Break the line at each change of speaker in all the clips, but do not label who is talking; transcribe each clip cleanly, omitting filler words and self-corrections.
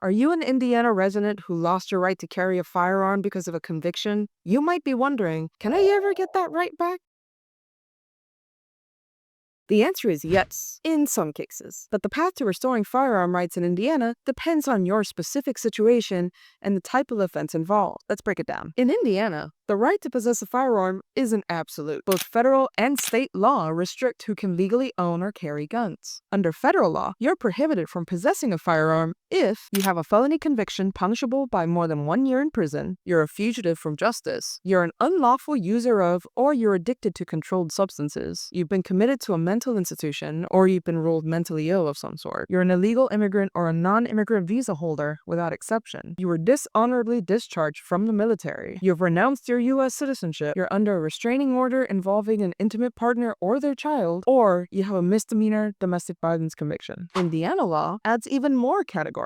Are you an Indiana resident who lost your right to carry a firearm because of a conviction? You might be wondering, can I ever get that right back? The answer is yes, in some cases. But the path to restoring firearm rights in Indiana depends on your specific situation and the type of offense involved. Let's break it down. In Indiana, the right to possess a firearm isn't absolute. Both federal and state law restrict who can legally own or carry guns. Under federal law, you're prohibited from possessing a firearm if you have a felony conviction punishable by more than 1 year in prison, you're a fugitive from justice, you're an unlawful user of, or you're addicted to controlled substances, you've been committed to a mental institution, or you've been ruled mentally ill of some sort, you're an illegal immigrant or a non-immigrant visa holder without exception, you were dishonorably discharged from the military, you've renounced your U.S. citizenship, you're under a restraining order involving an intimate partner or their child, or you have a misdemeanor domestic violence conviction. Indiana law adds even more categories,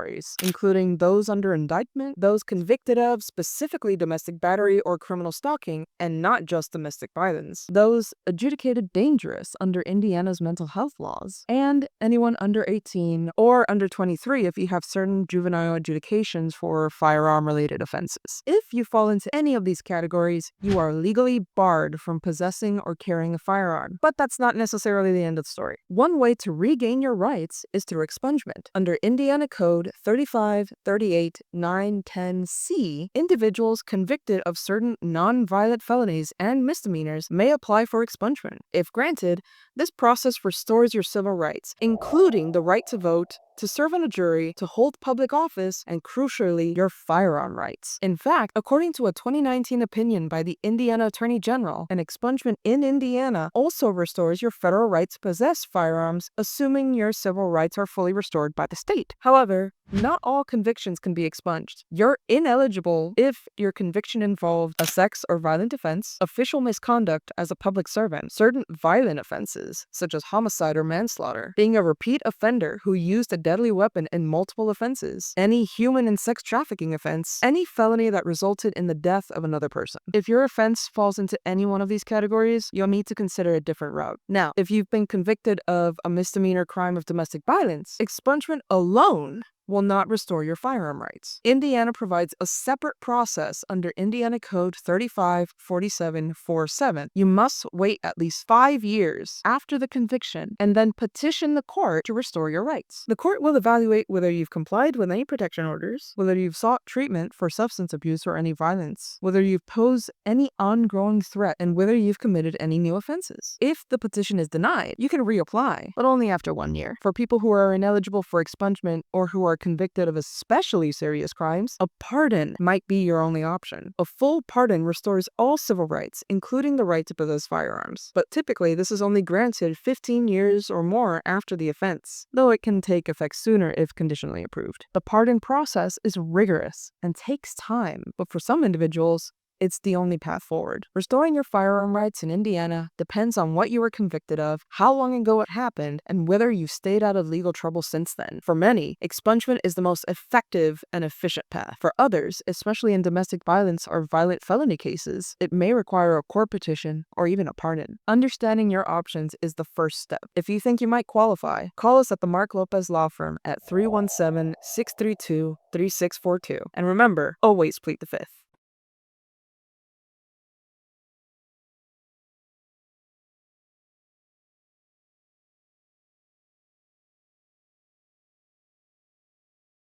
including those under indictment, those convicted of specifically domestic battery or criminal stalking, and not just domestic violence, those adjudicated dangerous under Indiana's mental health laws, and anyone under 18 or under 23 if you have certain juvenile adjudications for firearm-related offenses. If you fall into any of these categories, you are legally barred from possessing or carrying a firearm. But that's not necessarily the end of the story. One way to regain your rights is through expungement. Under Indiana Code 3538-910C, individuals convicted of certain non-violent felonies and misdemeanors may apply for expungement. If granted, this process restores your civil rights, including the right to vote, to serve on a jury, to hold public office, and crucially, your firearm rights. In fact, according to a 2019 opinion by the Indiana Attorney General, an expungement in Indiana also restores your federal right to possess firearms, assuming your civil rights are fully restored by the state. However, not all convictions can be expunged. You're ineligible if your conviction involved a sex or violent offense, official misconduct as a public servant, certain violent offenses, such as homicide or manslaughter, being a repeat offender who used a deadly weapon in multiple offenses, any human and sex trafficking offense, any felony that resulted in the death of another person. If your offense falls into any one of these categories, you'll need to consider a different route. Now, if you've been convicted of a misdemeanor crime of domestic violence, expungement alone will not restore your firearm rights. Indiana provides a separate process under Indiana Code 354747. You must wait at least 5 years after the conviction and then petition the court to restore your rights. The court will evaluate whether you've complied with any protection orders, whether you've sought treatment for substance abuse or any violence, whether you've posed any ongoing threat, and whether you've committed any new offenses. If the petition is denied, you can reapply, but only after 1 year. For people who are ineligible for expungement or who are convicted of especially serious crimes, a pardon might be your only option. A full pardon restores all civil rights, including the right to possess firearms. But typically, this is only granted 15 years or more after the offense, though it can take effect sooner if conditionally approved. The pardon process is rigorous and takes time, but for some individuals, it's the only path forward. Restoring your firearm rights in Indiana depends on what you were convicted of, how long ago it happened, and whether you've stayed out of legal trouble since then. For many, expungement is the most effective and efficient path. For others, especially in domestic violence or violent felony cases, it may require a court petition or even a pardon. Understanding your options is the first step. If you think you might qualify, call us at the Marc Lopez Law Firm at 317-632-3642. And remember, always plead the fifth.